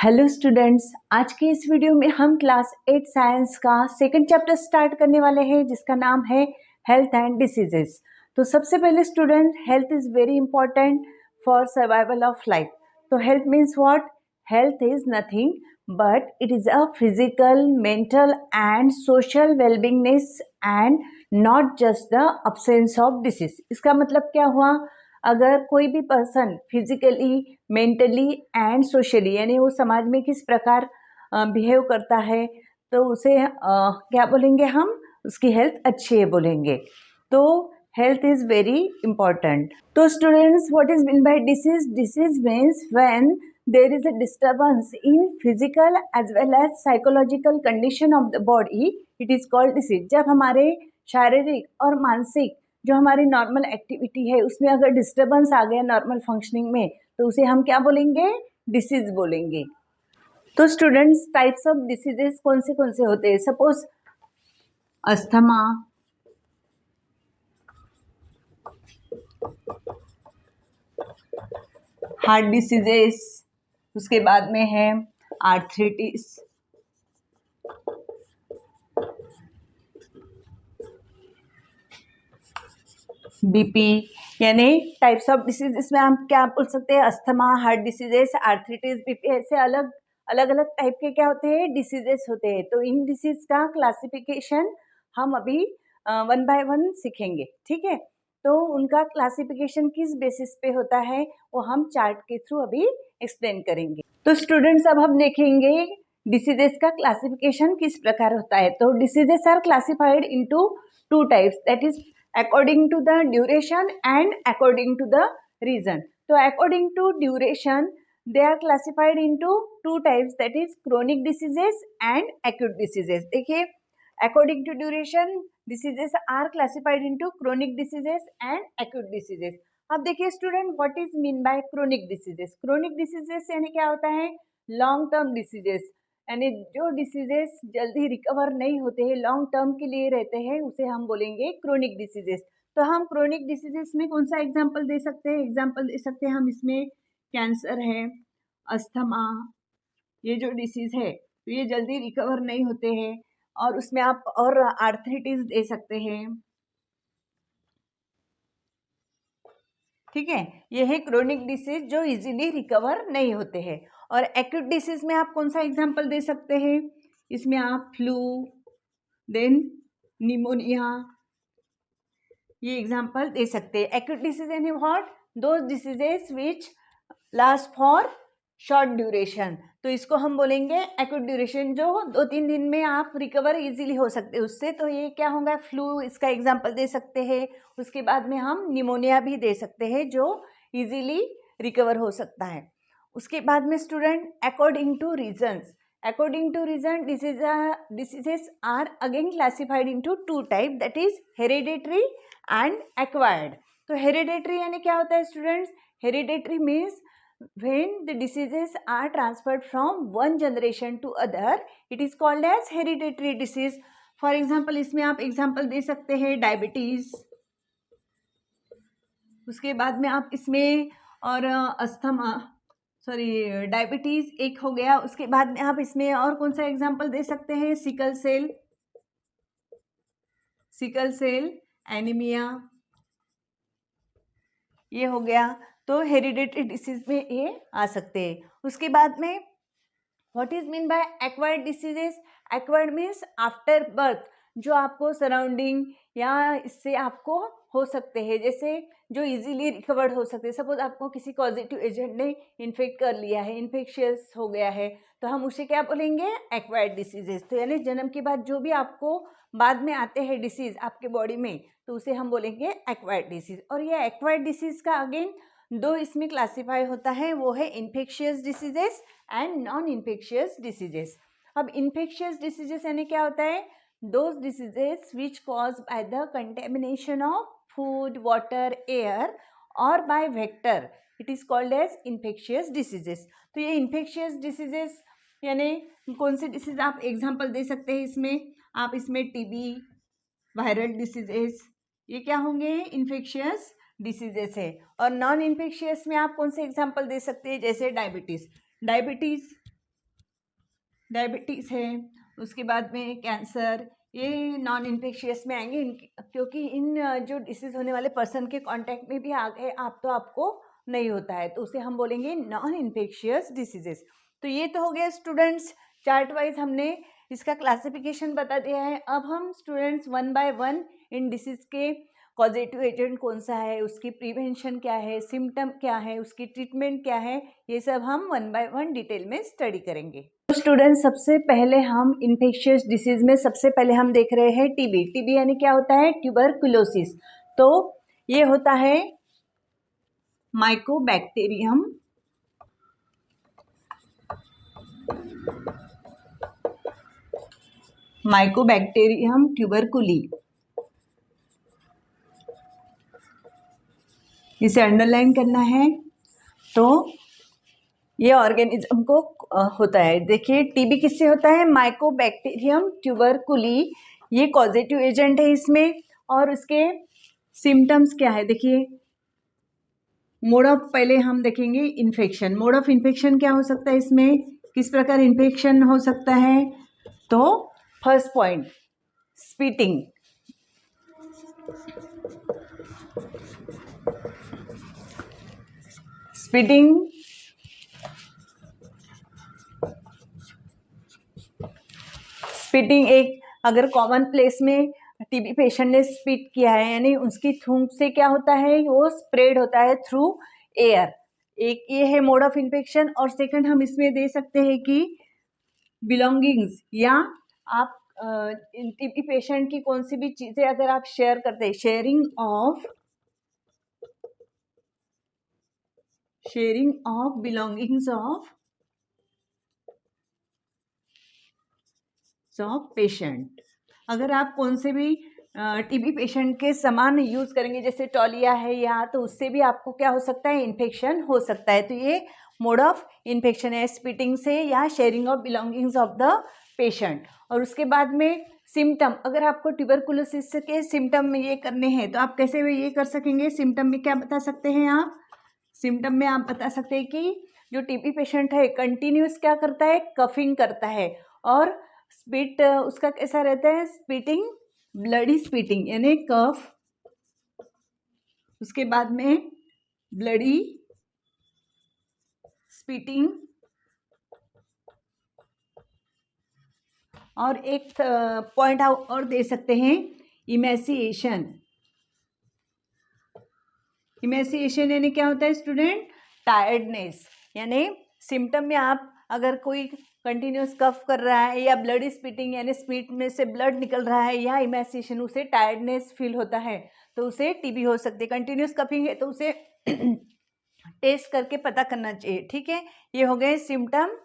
Hello students, आज के इस वीडियो में हम क्लास 8 साइंस का सेकंड चैप्टर स्टार्ट करने वाले हैं जिसका नाम है हेल्थ एंड डिसीजेस। तो सबसे पहले student, health is very important for survival of life. तो health means what? Health is nothing but it is a physical, mental and social wellbeingness and not just the absence of disease. इसका मतलब क्या हुआ? अगर कोई भी person physically, mentally and socially यानी वो समाज में किस प्रकार बिहेव करता है तो उसे क्या बोलेंगे हम? उसकी हेल्थ अच्छी है बोलेंगे। तो हेल्थ इज़ वेरी इंपॉर्टेंट। तो students, what is mean by disease? Disease means when there is a disturbance in physical as well as psychological condition of the body, it is called disease. जब हमारे शारीरिक और मानसिक जो हमारी normal activity है उसमें अगर डिस्टर्बेंस आ गया नॉर्मल फंक्शनिंग में तो उसे हम क्या बोलेंगे? डिसीज बोलेंगे। तो स्टूडेंट्स, टाइप्स ऑफ डिसीजेस कौन से होते हैं? सपोज अस्थमा, हार्ट डिसीजेस, उसके बाद में है आर्थराइटिस, बीपी। यानी टाइप्स ऑफ डिसीज इसमें हम क्या बोल सकते हैं? Asthma, heart diseases, arthritis, BP, ऐसे अलग अलग टाइप के क्या होते हैं? डिसीजेस होते हैं। तो इन डिसीज का क्लासिफिकेशन हम अभी वन बाय वन सीखेंगे, ठीक है? तो उनका क्लासिफिकेशन किस बेसिस पे होता है वो हम चार्ट के थ्रू अभी एक्सप्लेन करेंगे। तो स्टूडेंट्स, अब हम देखेंगे डिसीजेस का क्लासिफिकेशन किस प्रकार होता है। तो diseases are classified into two types, that is according to the duration and according to the reason. So according to duration they are classified into two types, that is chronic diseases and acute diseases. देखिए, according to duration diseases are classified into chronic diseases and acute diseases. अब देखिए student, what is mean bye chronic diseases? Chronic diseases यानी क्या होता है? Long term diseases, यानी जो diseases जल्दी रिकवर नहीं होते हैं, लॉन्ग टर्म के लिए रहते हैं, उसे हम बोलेंगे क्रोनिक डिसीजेस। तो हम क्रोनिक डिसीजेस में कौन सा एग्जांपल दे सकते हैं? एग्जांपल दे सकते हैं हम इसमें कैंसर है, अस्थमा, ये जो डिसीज है तो ये जल्दी रिकवर नहीं होते हैं। और उसमें आप और आर्थराइटिस दे सकते हैं, ठीक है? ये है क्रोनिक डिसीज जो इजीली रिकवर नहीं होते हैं। और एक्यूट डिसीज में आप कौन सा एग्जांपल दे सकते हैं? इसमें आप फ्लू, देन निमोनिया, ये एग्जांपल दे सकते हैं। एक्यूट डिसीज यानी what? Those diseases which last for short duration, तो इसको हम बोलेंगे एक्यूट ड्यूरेशन, जो 2-3 दिन में आप रिकवर इजीली हो सकते हैं उससे। तो ये क्या होगा? फ्लू, इसका एग्जांपल दे सकते हैं। उसके बाद में हम निमोनिया भी दे सकते हैं जो इजीली रिकवर हो सकता है। उसके बाद में student, according two reasons, according to reason diseases are again classified into two type, that is hereditary and acquired. तो hereditary यानी क्या होता है students? hereditary means when the diseases are transferred from one generation to other, it is called as hereditary disease. for example, इसमें आप example दे सकते हैं diabetes, उसके बाद में आप इसमें और अस्थमा, सॉरी डायबिटीज एक हो गया। उसके बाद में आप इसमें और कौन सा एग्जांपल दे सकते हैं? सिकल सेल एनीमिया, ये हो गया। तो हेरिडिटरी डिसीज में ये आ सकते हैं। उसके बाद में what is mean bye acquired diseases? Acquired means after birth, जो आपको सराउंडिंग या इससे आपको हो सकते हैं, जैसे जो इजीली रिकवर्ड हो सकते हैं। सपोज आपको किसी पॉजिटिव एजेंट ने इन्फेक्ट कर लिया है, इन्फेक्शियस हो गया है, तो हम उसे क्या बोलेंगे? Acquired diseases. तो यानी जन्म के बाद जो भी आपको बाद में आते हैं डिसीज आपके बॉडी में, तो उसे हम बोलेंगे एक्वायर्ड डिसीज। और ये एक्वायर्ड डिसीज का अगेन दो इसमें क्लासीफाई होता है, वो है infectious diseases and non infectious diseases. अब इन्फेक्शियस डिसीजेस यानी क्या होता है? those diseases which caused by the contamination of food, water, air or by vector, it is called as infectious diseases. तो ये infectious diseases यानी कौन से डिसीज आप एग्जांपल दे सकते हैं इसमें? आप इसमें टीबी, वायरल डिसीजेस, ये क्या होंगे? इन्फेक्शियस डिसीजेस है। और नॉन इन्फेक्शियस में आप कौन से एग्जांपल दे सकते हैं? जैसे डायबिटीज डायबिटीज़ है, उसके बाद में कैंसर, ये नॉन इन्फेक्शियस में आएंगे। क्योंकि इन जो डिसीज़ होने वाले पर्सन के कांटेक्ट में भी आ गए आप तो आपको नहीं होता है, तो उसे हम बोलेंगे नॉन इन्फेक्शियस डिसीजेस। तो ये तो हो गया स्टूडेंट्स, चार्ट वाइज हमने इसका क्लासिफिकेशन बता दिया है। अब हम students one by one in disease के कॉजेटिव एजेंट कौन सा है, उसकी प्रिवेंशन क्या है, सिम्टम क्या है, उसकी ट्रीटमेंट क्या है, ये सब हम वन बाय वन डिटेल में स्टडी करेंगे। तो स्टूडेंट, सबसे पहले हम इन्फेक्शियस डिसीज में सबसे पहले हम देख रहे हैं टीबी। टीबी यानी क्या होता है? ट्यूबरकुलोसिस। तो ये होता है माइकोबैक्टीरियम ट्यूबरकुली। इसे अंडरलाइन करना है। तो ये ऑर्गेनिज्म को होता है। देखिए टीबी किससे होता है? माइकोबैक्टीरियम ट्यूबरकुली, ये कॉजेटिव एजेंट है इसमें। और उसके सिम्टम्स क्या है? देखिए मोड ऑफ, पहले हम देखेंगे इन्फेक्शन। मोड ऑफ इन्फेक्शन क्या हो सकता है इसमें, किस प्रकार इन्फेक्शन हो सकता है? तो फर्स्ट पॉइंट, स्पीटिंग। स्पीटिंग एक अगर कॉमन प्लेस में टीबी पेशेंट ने स्पीट किया है, यानी उसकी थूक से क्या होता है, वो स्प्रेड होता है थ्रू एयर। एक ये है मोड ऑफ इन्फेक्शन। और सेकंड हम इसमें दे सकते हैं कि बिलोंगिंग्स, या आप टीबी पेशेंट की कौन सी भी चीज़ें अगर आप शेयर करते हैं, sharing of belongings of patient. अगर आप कौन से भी टीबी पेशेंट के सामान यूज़ करेंगे, जैसे टॉलिया है या, तो उससे भी आपको क्या हो सकता है? इन्फेक्शन हो सकता है। तो ये मोड ऑफ इन्फेक्शन है, स्पीटिंग से या sharing of belongings of the patient. और उसके बाद में सिम्टम, अगर आपको ट्यूबरकुलोसिस के सिम्टम में ये करने हैं तो आप कैसे ये कर सकेंगे? सिम्टम में क्या बता सकते हैं आप? सिम्टम में आप बता सकते हैं कि जो टीबी पेशेंट है कंटिन्यूस क्या करता है? कफिंग करता है। और स्पीट उसका कैसा रहता है? स्पीटिंग, ब्लडी स्पीटिंग, यानी कफ, उसके बाद में ब्लडी स्पीटिंग। और एक पॉइंट और दे सकते हैं, इमेसिएशन। इमेसिएशन यानी क्या होता है स्टूडेंट? टायर्डनेस। यानी सिम्टम में आप अगर कोई कंटिन्यूस कफ कर रहा है, या ब्लडी स्पीटिंग यानी स्पीट में से ब्लड निकल रहा है, या इमेसिएशन, उसे टायर्डनेस फील होता है, तो उसे टीबी हो सकती है। कंटिन्यूस कफिंग है तो उसे टेस्ट करके पता करना चाहिए। ठीक है, ये हो गए सिम्टम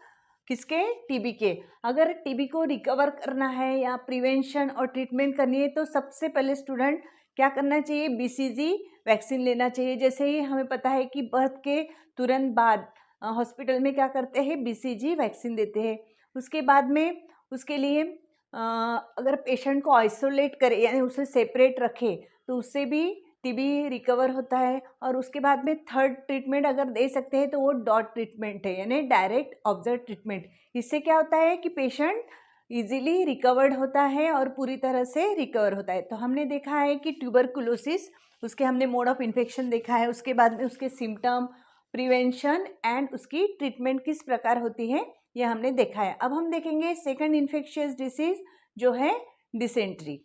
किसके? टीबी के। अगर टीबी को रिकवर करना है या प्रिवेंशन और ट्रीटमेंट करनी है तो सबसे पहले स्टूडेंट क्या करना चाहिए? बीसीजी वैक्सीन लेना चाहिए। जैसे ही हमें पता है कि बर्थ के तुरंत बाद हॉस्पिटल में क्या करते हैं? बीसीजी वैक्सीन देते हैं। उसके बाद में उसके लिए अगर पेशेंट को आइसोलेट करे, यानी उसे सेपरेट रखे, तो उससे भी टीबी रिकवर होता है। और उसके बाद में थर्ड ट्रीटमेंट अगर दे सकते हैं तो वो डॉट ट्रीटमेंट है, यानी डायरेक्ट ऑब्जर्व ट्रीटमेंट। इससे क्या होता है कि पेशेंट इजीली रिकवर्ड होता है और पूरी तरह से रिकवर होता है। तो हमने देखा है कि ट्यूबरकुलोसिस, उसके हमने मोड ऑफ इन्फेक्शन देखा है, उसके बाद में उसके सिम्टम, प्रिवेंशन एंड उसकी ट्रीटमेंट किस प्रकार होती है, ये हमने देखा है। अब हम देखेंगे सेकंड इन्फेक्शियस डिसीज जो है डिसेंट्री।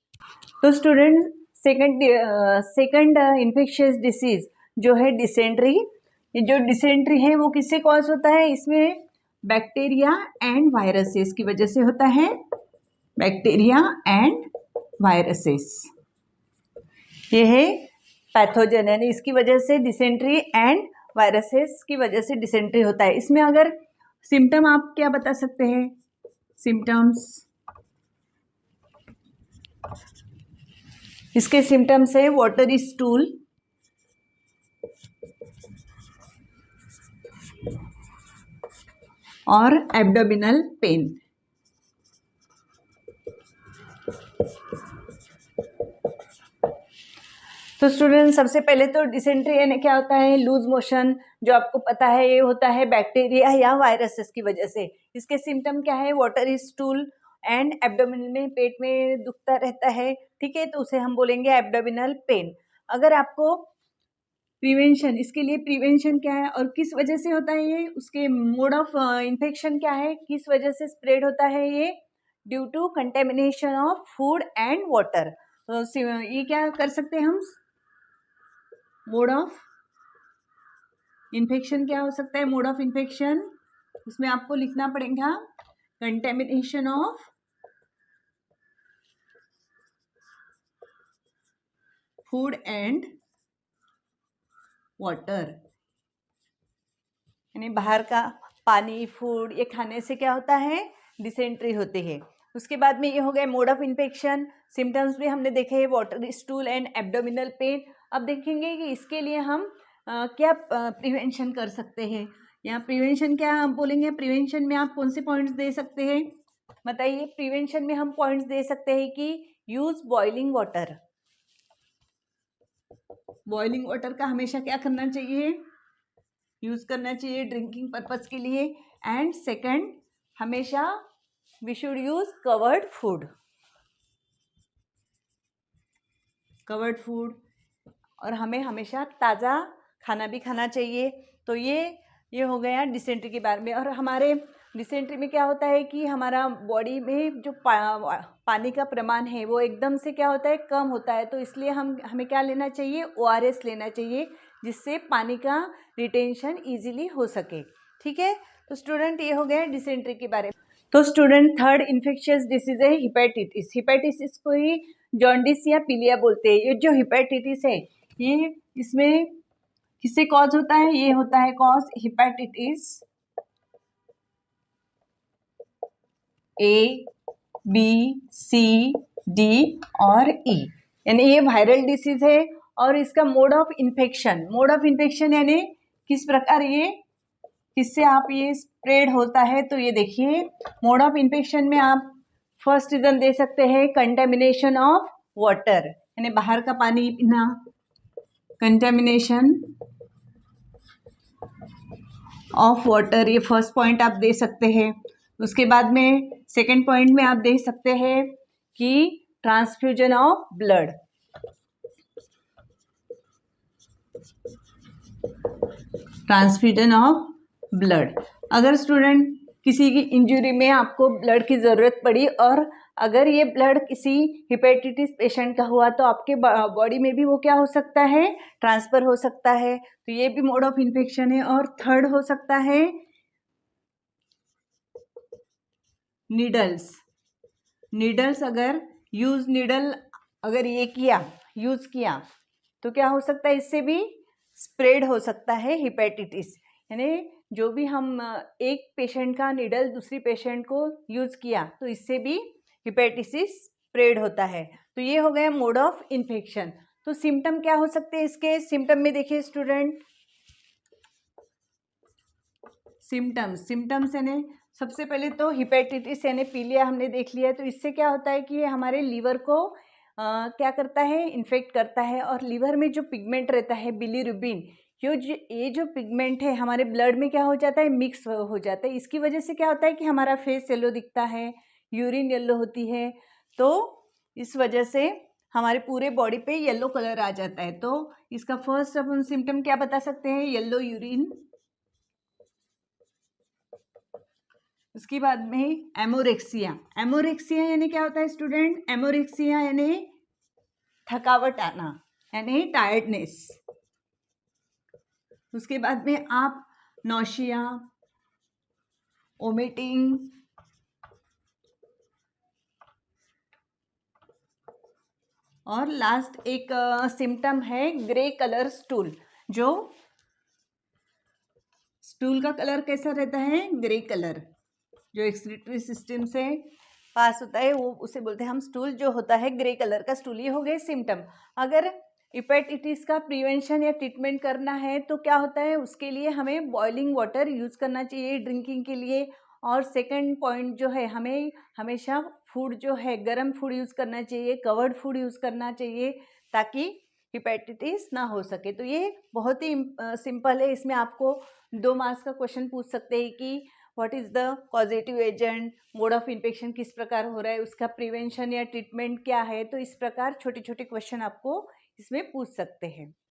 तो स्टूडेंट सेकंड इन्फेक्शियस डिसीज जो है डिसेंट्री। ये जो डिसेंट्री है वो किससे कॉज होता है? इसमें बैक्टीरिया एंड वायरसेस की वजह से होता है। बैक्टीरिया एंड वायरसेस, ये है पैथोजन, यानी इसकी वजह से डिसेंट्री एंड वायरसेस की वजह से डिसेंट्री होता है। इसमें अगर सिम्टम आप क्या बता सकते हैं? सिम्टम्स, इसके सिम्टम्स है वाटरी स्टूल, और एब्डोमिनल पेन। तो स्टूडेंट सबसे पहले तो डिसेंट्री यानी क्या होता है, लूज मोशन, जो आपको पता है ये होता है बैक्टीरिया या वायरसेस की वजह से। इसके सिम्टम क्या है, वाटर स्टूल एंड एब्डोमिनल में पेट में दुखता रहता है, ठीक है, तो उसे हम बोलेंगे एब्डोमिनल पेन। अगर आपको प्रिवेंशन, इसके लिए प्रिवेंशन क्या है और किस वजह से होता है ये, उसके मोड ऑफ इन्फेक्शन क्या है, किस वजह से स्प्रेड होता है ये, due to contamination of food and water. तो ये क्या कर सकते हैं हम, मोड ऑफ इन्फेक्शन क्या हो सकता है, मोड ऑफ इन्फेक्शन, उसमें आपको लिखना पड़ेगा contamination of food and water, यानी बाहर का पानी, फूड, ये खाने से क्या होता है, डिसेंट्री होती है। उसके बाद में ये हो गया मोड ऑफ इन्फेक्शन। सिम्टम्स भी हमने देखे हैं, water stool and abdominal pain. अब देखेंगे कि इसके लिए हम क्या प्रिवेंशन कर सकते हैं। यहाँ प्रिवेंशन क्या हम बोलेंगे, प्रिवेंशन में आप कौन से पॉइंट्स दे सकते हैं, बताइए। प्रिवेंशन में हम पॉइंट्स दे सकते हैं कि use boiling water, boiling water का हमेशा क्या करना चाहिए, यूज करना चाहिए ड्रिंकिंग पर्पस के लिए। एंड सेकंड, हमेशा we should use covered food, covered food, और हमें हमेशा ताज़ा खाना भी खाना चाहिए। तो ये हो गया डिसेंट्री के बारे में। और हमारे डिसेंट्री में क्या होता है कि हमारा बॉडी में जो पानी का प्रमाण है वो एकदम से क्या होता है, कम होता है। तो इसलिए हमें क्या लेना चाहिए, ORS लेना चाहिए, जिससे पानी का रिटेंशन इजीली हो सके, ठीक है। तो स्टूडेंट ये हो गया डिसेंट्री के बारे में। तो स्टूडेंट थर्ड इन्फेक्शियस डिसीज है हिपेटाइटिस। हिपेटाइटिस को ही जॉन्डिस या पीलिया बोलते हैं। ये जो हिपेटाइटिस है ये इसमें किससे कॉज होता है, ये होता है cause hepatitis A, B, C, D और E, यानी ये वायरल डिसीज है। और इसका मोड ऑफ इन्फेक्शन यानी किस प्रकार ये, किससे आप ये स्प्रेड होता है। तो ये देखिए, मोड ऑफ इन्फेक्शन में आप फर्स्ट रीजन दे सकते हैं कंटेमिनेशन ऑफ वाटर, यानी बाहर का पानी पीना, कंटेमिनेशन ऑफ वाटर, ये फर्स्ट पॉइंट आप दे सकते हैं। उसके बाद में सेकंड पॉइंट में आप दे सकते हैं कि transfusion of blood, transfusion of blood. अगर स्टूडेंट किसी की इंजरी में आपको ब्लड की ज़रूरत पड़ी और अगर ये ब्लड किसी हिपेटाइटिस पेशेंट का हुआ तो आपके बॉडी में भी वो क्या हो सकता है, ट्रांसफ़र हो सकता है। तो ये भी मोड ऑफ इन्फेक्शन है। और थर्ड हो सकता है नीडल्स अगर नीडल अगर ये यूज़ किया तो क्या हो सकता है, इससे भी स्प्रेड हो सकता है हिपेटाइटिस। यानी जो भी हम एक पेशेंट का नीडल दूसरी पेशेंट को यूज़ किया तो इससे भी हिपेटाइटिस स्प्रेड होता है। तो ये हो गया मोड ऑफ इन्फेक्शन। तो सिम्टम क्या हो सकते हैं इसके, सिम्टम में देखिए स्टूडेंट, सिम्टम्स यानी सबसे पहले तो हिपेटाइटिस यानी पीलिया हमने देख लिया है। तो इससे क्या होता है कि ये हमारे लीवर को क्या करता है, इन्फेक्ट करता है। और लीवर में जो पिगमेंट रहता है बिलीरुबिन, ये जो पिगमेंट है हमारे ब्लड में क्या हो जाता है, मिक्स हो जाता है। इसकी वजह से क्या होता है कि हमारा फेस येलो दिखता है, यूरिन येलो होती है। तो इस वजह से हमारे पूरे बॉडी पे येलो कलर आ जाता है। तो इसका फर्स्ट अपन सिम्टम क्या बता सकते हैं, येलो यूरिन। उसके बाद में एमोरेक्सिया यानी क्या होता है स्टूडेंट, एमोरेक्सिया यानी थकावट आना, यानी टायर्डनेस। उसके बाद में आप नौशिया, ओमिटिंग, और लास्ट एक सिम्टम है ग्रे कलर स्टूल। जो स्टूल का कलर कैसा रहता है, ग्रे कलर, जो एक्सक्रीटरी सिस्टम से पास होता है वो उसे बोलते हैं हम स्टूल, जो होता है ग्रे कलर का स्टूल। ये हो गए सिम्टम। अगर हिपेटाइटिस का प्रिवेंशन या ट्रीटमेंट करना है तो क्या होता है, उसके लिए हमें बॉइलिंग वाटर यूज़ करना चाहिए ड्रिंकिंग के लिए। और सेकंड पॉइंट जो है, हमें हमेशा फूड जो है गर्म फूड यूज़ करना चाहिए, कवर्ड फूड यूज़ करना चाहिए, ताकि हिपेटाइटिस ना हो सके। तो ये बहुत ही सिंपल है। इसमें आपको 2 मार्क्स का क्वेश्चन पूछ सकते हैं कि what is the causative agent, mode of infection किस प्रकार हो रहा है, उसका प्रिवेंशन या ट्रीटमेंट क्या है। तो इस प्रकार छोटे-छोटे क्वेश्चन आपको इसमें पूछ सकते हैं।